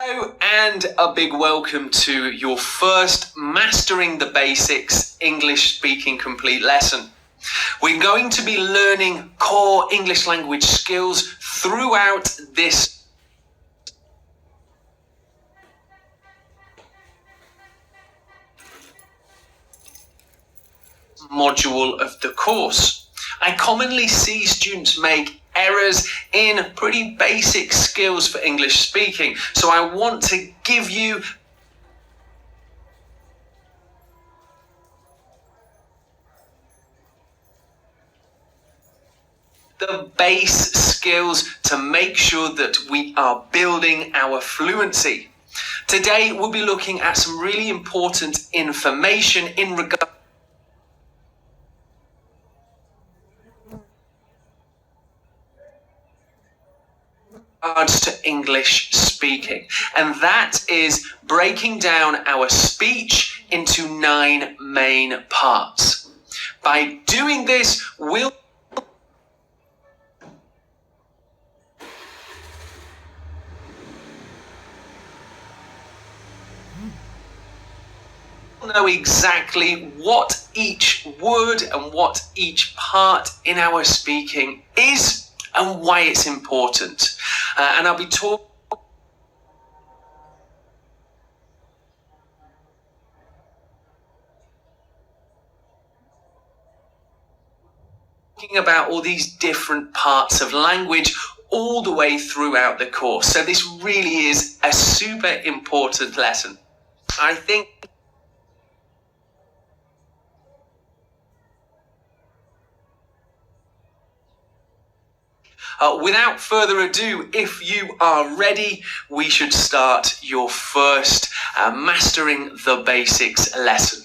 Hello and a big welcome to your first Mastering the Basics English Speaking Complete lesson. We're going to be learning core English language skills throughout this module of the course. I commonly see students make errors in pretty basic skills for English speaking, so I want to give you the base skills to make sure that we are building our fluency. Today we'll be looking at some really important information in regards to English speaking, and that is breaking down our speech into 9 main parts. By doing this, we'll know exactly what each word and what each part in our speaking is and why it's important. And I'll be talking about all these different parts of language all the way throughout the course. So this really is a super important lesson. I think without further ado, if you are ready, we should start your first Mastering the Basics lesson.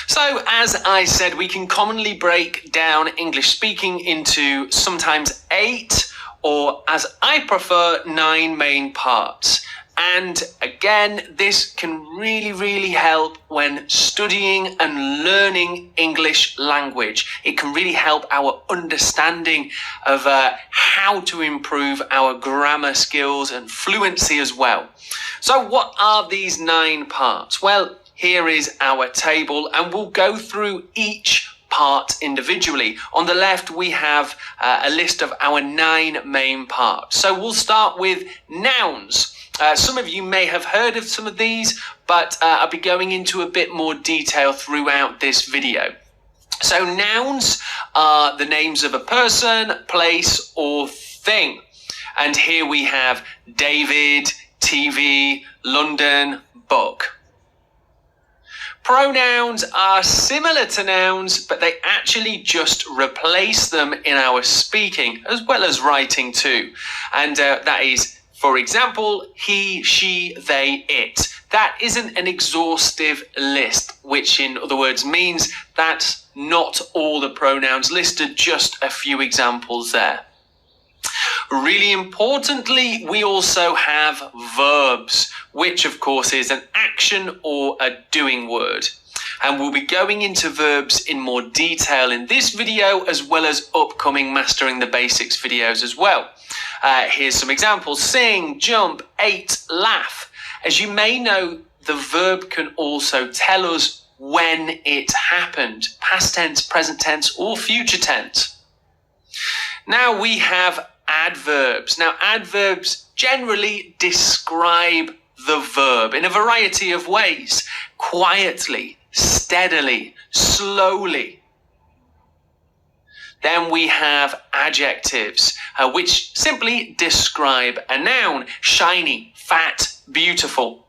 So, as I said, we can commonly break down English speaking into sometimes 8, or as I prefer, 9 main parts. And again, this can really help when studying and learning English language. It can really help our understanding of how to improve our grammar skills and fluency as well. So what are these 9 parts? Well, here is our table, and we'll go through each part individually. On the left, we have a list of our 9 main parts. So we'll start with nouns. Some of you may have heard of some of these, but I'll be going into a bit more detail throughout this video. So nouns are the names of a person, place, or thing. And here we have David, TV, London, book. Pronouns are similar to nouns, but they actually just replace them in our speaking as well as writing too. And that is, for example, he, she, they, it. That isn't an exhaustive list, which in other words means that's not all the pronouns listed, just a few examples there. Really importantly, we also have verbs, which of course is an action or a doing word. And we'll be going into verbs in more detail in this video, as well as upcoming Mastering the Basics videos as well. Here's some examples: sing, jump, ate, laugh. As you may know, the verb can also tell us when it happened, past tense, present tense, or future tense. Now we have adverbs. Now adverbs generally describe the verb in a variety of ways: quietly, steadily, slowly. Then we have adjectives, which simply describe a noun: shiny, fat, beautiful.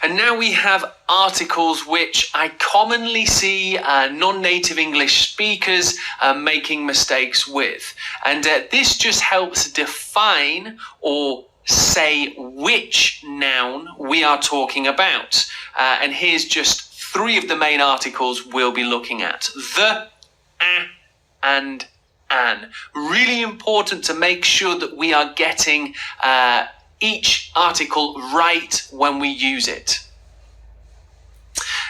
And now we have articles, which I commonly see non-native English speakers making mistakes with. And this just helps define or say which noun we are talking about. And here's just 3 of the main articles we'll be looking at: the, a, and an. Really important to make sure that we are getting each article right when we use it.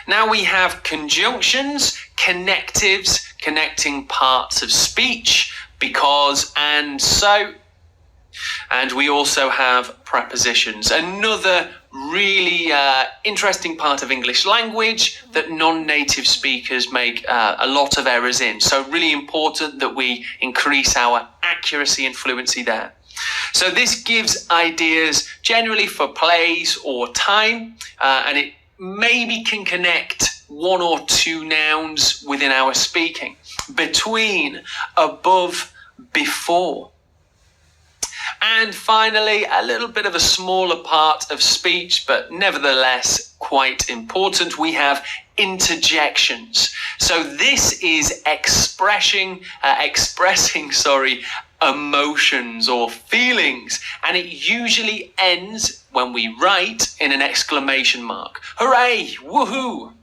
Now we have conjunctions, connectives, connecting parts of speech because, and so. And we also have prepositions. Another really interesting part of English language that non-native speakers make a lot of errors in. So really important that we increase our accuracy and fluency there. So this gives ideas generally for place or time, and it maybe can connect one or two nouns within our speaking. Between, above, before. And finally, a little bit of a smaller part of speech, but nevertheless quite important. We have interjections. So this is expressing emotions or feelings, and it usually ends when we write in an exclamation mark. Hooray! Woohoo!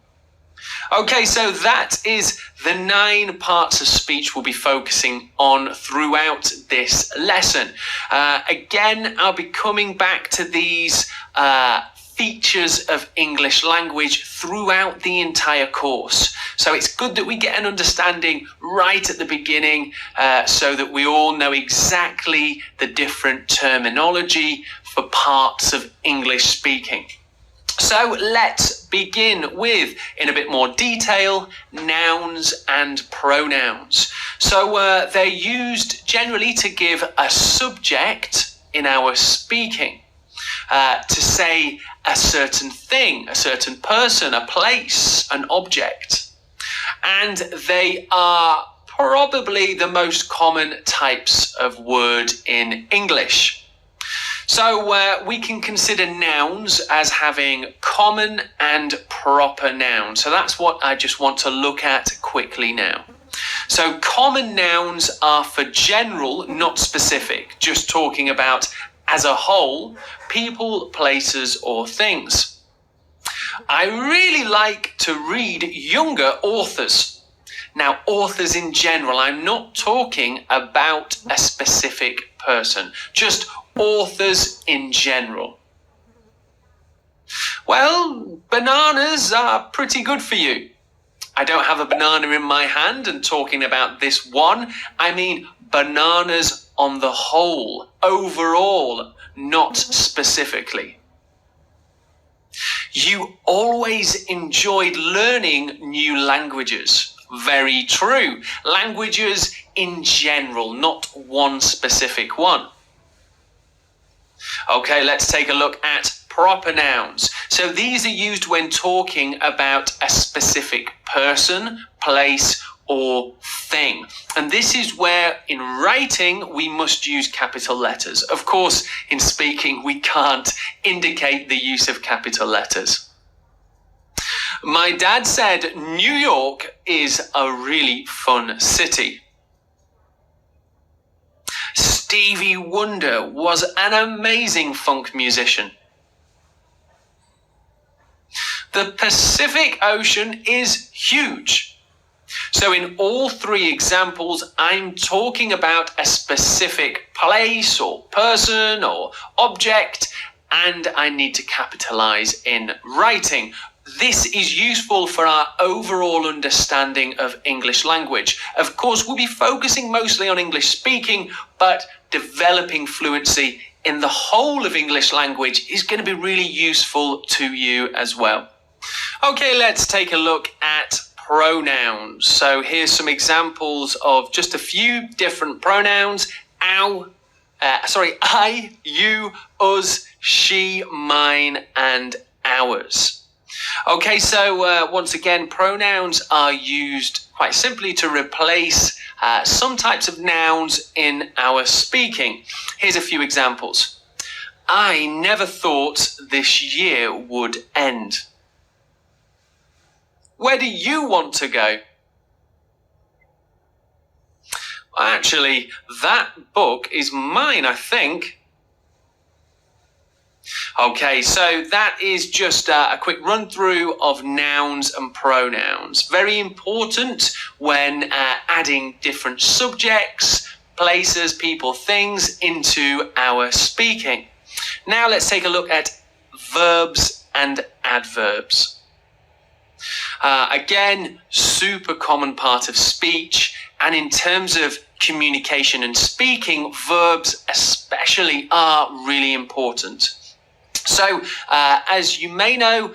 Okay, so that is the 9 parts of speech we'll be focusing on throughout this lesson. Again, I'll be coming back to these features of English language throughout the entire course. So it's good that we get an understanding right at the beginning so that we all know exactly the different terminology for parts of English speaking. So let's begin with, in a bit more detail, nouns and pronouns. So they're used generally to give a subject in our speaking, to say a certain thing, a certain person, a place, an object. And they are probably the most common types of word in English. So we can consider nouns as having common and proper nouns. So that's what I just want to look at quickly now. So common nouns are for general, not specific, just talking about as a whole, people, places, or things. I really like to read younger authors. Now, authors in general, I'm not talking about a specific person, just authors in general. Well, bananas are pretty good for you. I don't have a banana in my hand and talking about this one. I mean bananas on the whole, overall, not specifically. You always enjoyed learning new languages. Very true. Languages in general, not one specific one. Okay, let's take a look at proper nouns. So these are used when talking about a specific person, place, or thing. And this is where in writing we must use capital letters. Of course, in speaking we can't indicate the use of capital letters. My dad said New York is a really fun city. Stevie Wonder was an amazing funk musician. The Pacific Ocean is huge. So in all 3 examples, I'm talking about a specific place or person or object, and I need to capitalize in writing. This is useful for our overall understanding of English language. Of course, we'll be focusing mostly on English speaking, but developing fluency in the whole of English language is going to be really useful to you as well. Okay, let's take a look at pronouns. So here's some examples of just a few different pronouns. I, you, us, she, mine, and ours. Okay, so once again, pronouns are used quite simply to replace some types of nouns in our speaking. Here's a few examples. I never thought this year would end. Where do you want to go? Actually, that book is mine, I think. Okay, so that is just a quick run through of nouns and pronouns. Very important when adding different subjects, places, people, things into our speaking. Now let's take a look at verbs and adverbs. Again, super common part of speech, and in terms of communication and speaking, verbs especially are really important. So, as you may know,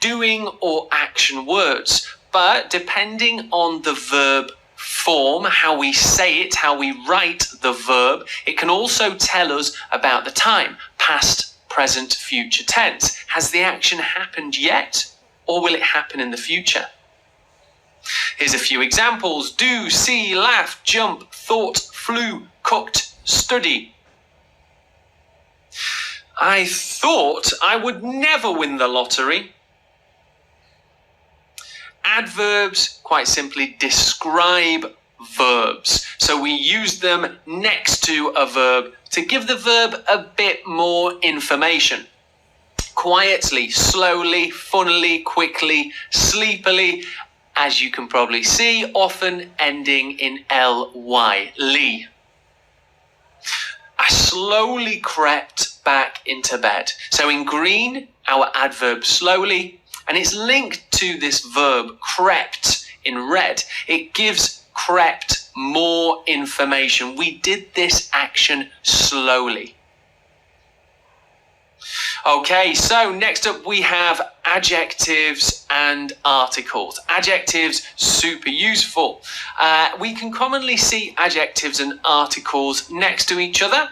doing or action words, but depending on the verb form, how we say it, how we write the verb, it can also tell us about the time, past, present, future tense. Has the action happened yet, or will it happen in the future? Here's a few examples. Do, see, laugh, jump, thought, flew, cooked, study. I thought I would never win the lottery. Adverbs quite simply describe verbs. So we use them next to a verb to give the verb a bit more information. Quietly, slowly, funnily, quickly, sleepily, as you can probably see, often ending in ly, ly. I slowly crept back into bed. So in green, our adverb slowly, and it's linked to this verb crept in red. It gives crept more information. We did this action slowly. Okay, so next up we have adjectives and articles. Adjectives, super useful. We can commonly see adjectives and articles next to each other.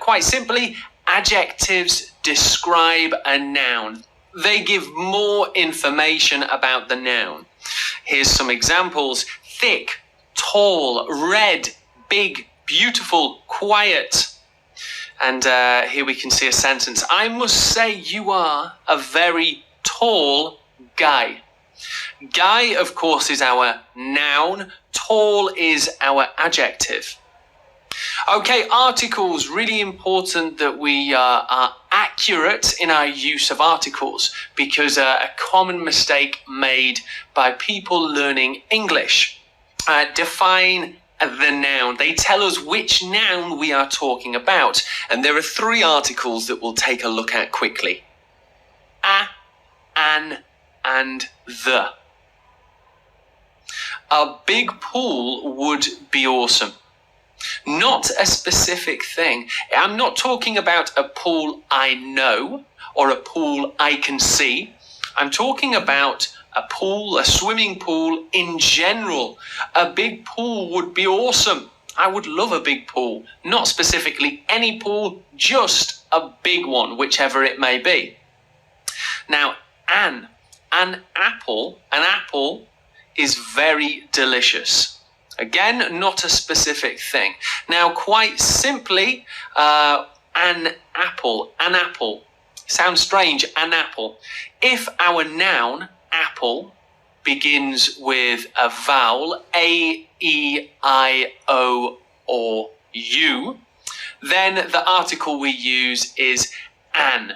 Quite simply, adjectives describe a noun. They give more information about the noun. Here's some examples. Thick, tall, red, big, beautiful, quiet. And here we can see a sentence. I must say you are a very tall guy. Guy, of course, is our noun. Tall is our adjective. Okay, articles, really important that we are accurate in our use of articles, because a common mistake made by people learning English. Define the noun. They tell us which noun we are talking about. And there are 3 articles that we'll take a look at quickly. A, an, and the. A big pool would be awesome. Not a specific thing. I'm not talking about a pool I know or a pool I can see. I'm talking about a pool, a swimming pool in general. A big pool would be awesome. I would love a big pool. Not specifically any pool, just a big one, whichever it may be. Now, an apple is very delicious. Again, not a specific thing. Now, quite simply, an apple. Sounds strange, an apple. If our noun, apple, begins with a vowel, A, E, I, O, or U, then the article we use is an.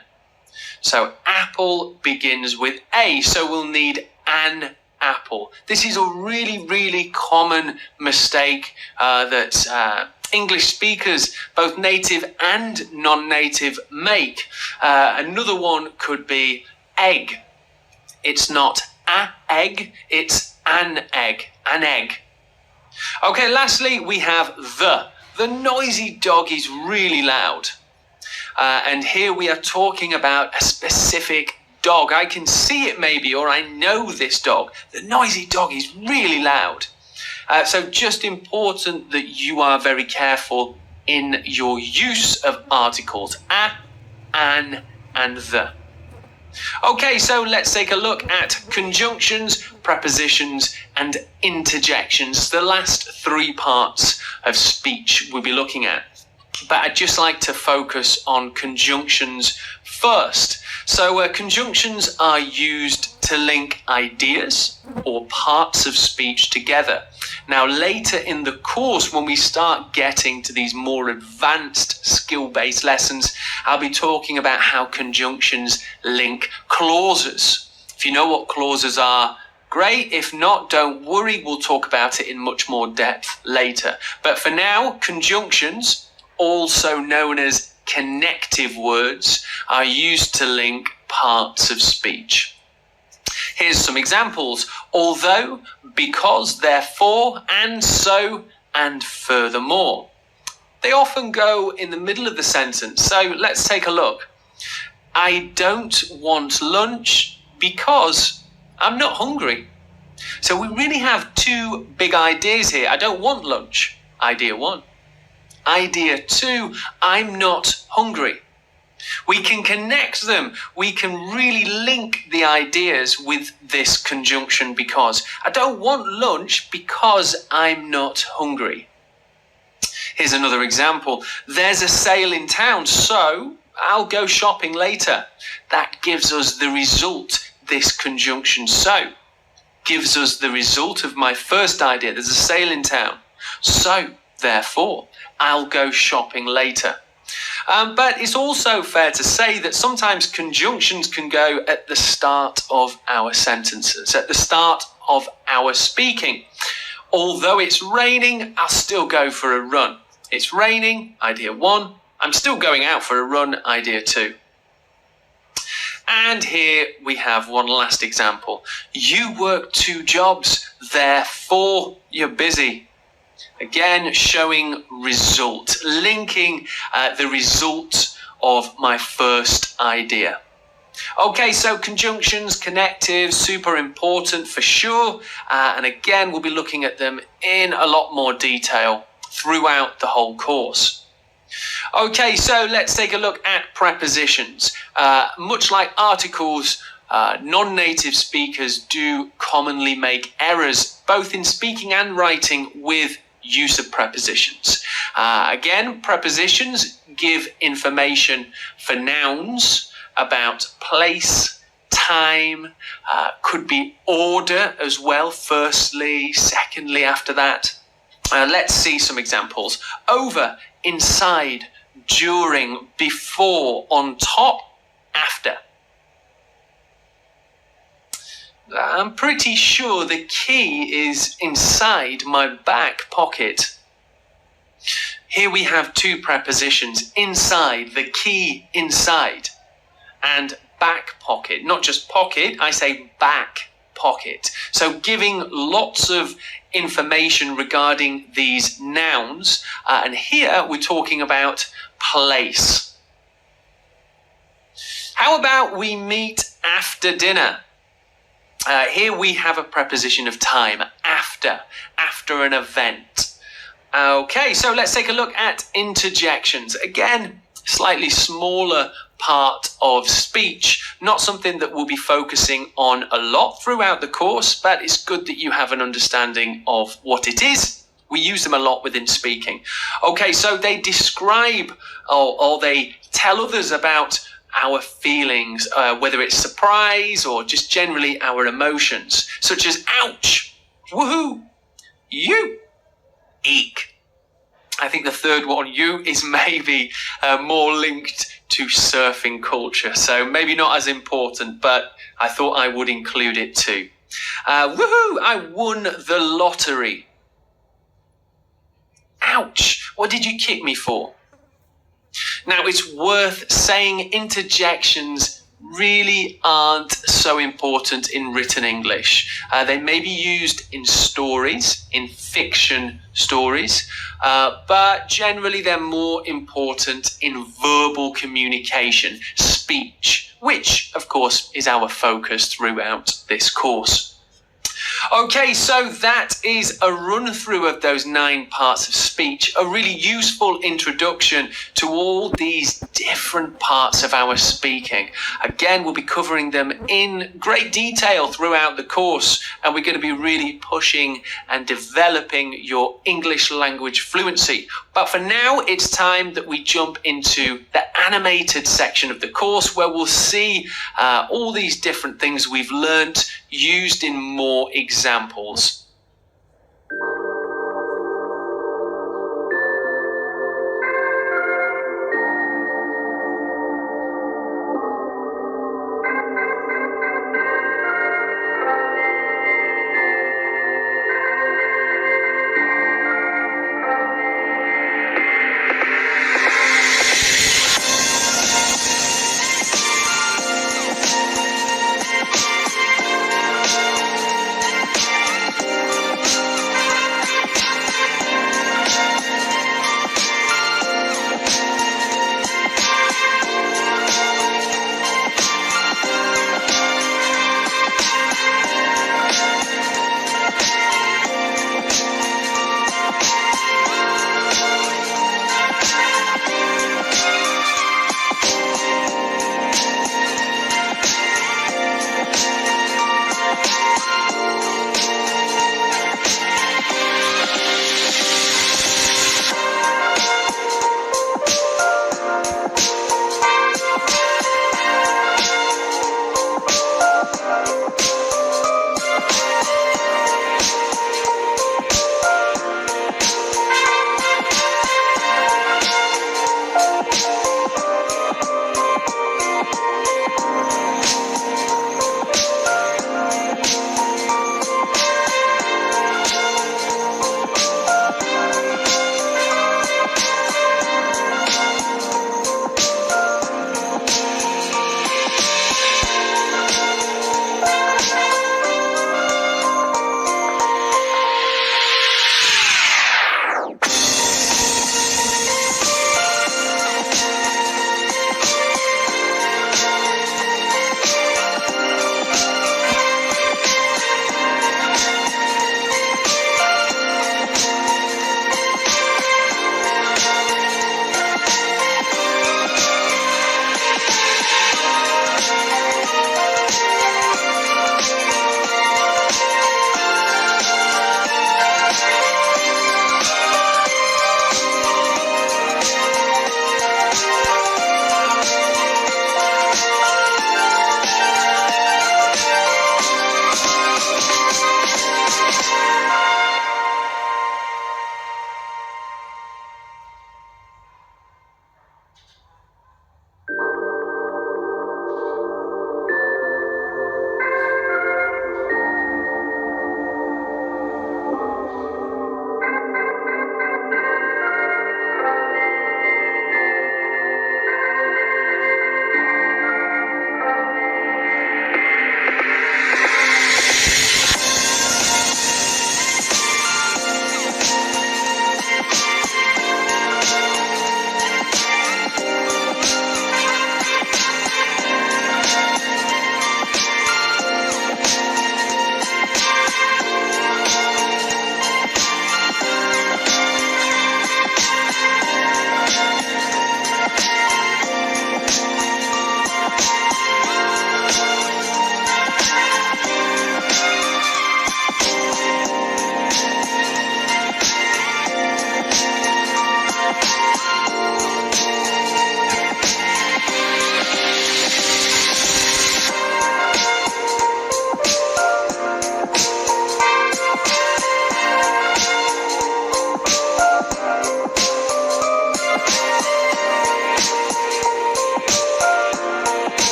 So apple begins with A, so we'll need an apple. This is a really, really common mistake that English speakers, both native and non-native, make. Another one could be egg. It's not a egg, it's an egg. An egg. Okay, lastly, we have the. The noisy dog is really loud. And here we are talking about a specific dog. I can see it maybe, or I know this dog. The noisy dog is really loud. So just important that you are very careful in your use of articles. A, an, and the. Okay, so let's take a look at conjunctions, prepositions, and interjections, the last 3 parts of speech we'll be looking at. But I'd just like to focus on conjunctions first. So conjunctions are used to link ideas or parts of speech together. Now, later in the course, when we start getting to these more advanced skill-based lessons, I'll be talking about how conjunctions link clauses. If you know what clauses are, great. If not, don't worry. We'll talk about it in much more depth later. But for now, conjunctions, also known as connective words, are used to link parts of speech. Here's some examples. Although, because, therefore, and so, and furthermore. They often go in the middle of the sentence. So let's take a look. I don't want lunch because I'm not hungry. So we really have two big ideas here. I don't want lunch, idea one. Idea two, I'm not hungry. We can connect them. We can really link the ideas with this conjunction because. I don't want lunch because I'm not hungry. Here's another example. There's a sale in town, so I'll go shopping later. That gives us the result, this conjunction so gives us the result of my first idea. There's a sale in town, so therefore I'll go shopping later. But it's also fair to say that sometimes conjunctions can go at the start of our sentences, at the start of our speaking. Although it's raining, I'll still go for a run. It's raining, idea one. I'm still going out for a run, idea two. And here we have one last example. You work 2 jobs, therefore you're busy. Again, showing result, linking the result of my first idea. Okay, so conjunctions, connectives, super important for sure. And again, we'll be looking at them in a lot more detail throughout the whole course. Okay, so let's take a look at prepositions. Much like articles, non-native speakers do commonly make errors, both in speaking and writing with use of prepositions. Again, prepositions give information for nouns about place, time, could be order as well, firstly, secondly after that. Let's see some examples. Over, inside, during, before, on top, after. I'm pretty sure the key is inside my back pocket. Here we have 2 prepositions, inside, the key inside, and back pocket. Not just pocket, I say back pocket. So giving lots of information regarding these nouns. And here we're talking about place. How about we meet after dinner? Here we have a preposition of time, after an event. Okay, so let's take a look at interjections. Again, slightly smaller part of speech, not something that we'll be focusing on a lot throughout the course, but it's good that you have an understanding of what it is. We use them a lot within speaking. Okay, so they describe or they tell others about our feelings, whether it's surprise or just generally our emotions, such as ouch, woohoo, you, eek. I think the third one, you, is maybe more linked to surfing culture, so maybe not as important, but I thought I would include it too. Woohoo, I won the lottery. Ouch, what did you kick me for? Now, it's worth saying interjections really aren't so important in written English. They may be used in stories, in fiction stories, but generally they're more important in verbal communication, speech, which, of course, is our focus throughout this course. Okay, so that is a run through of those 9 parts of speech, a really useful introduction to all these different parts of our speaking. Again, we'll be covering them in great detail throughout the course, and we're going to be really pushing and developing your English language fluency. But for now, it's time that we jump into the animated section of the course where we'll see all these different things we've learnt used in more examples.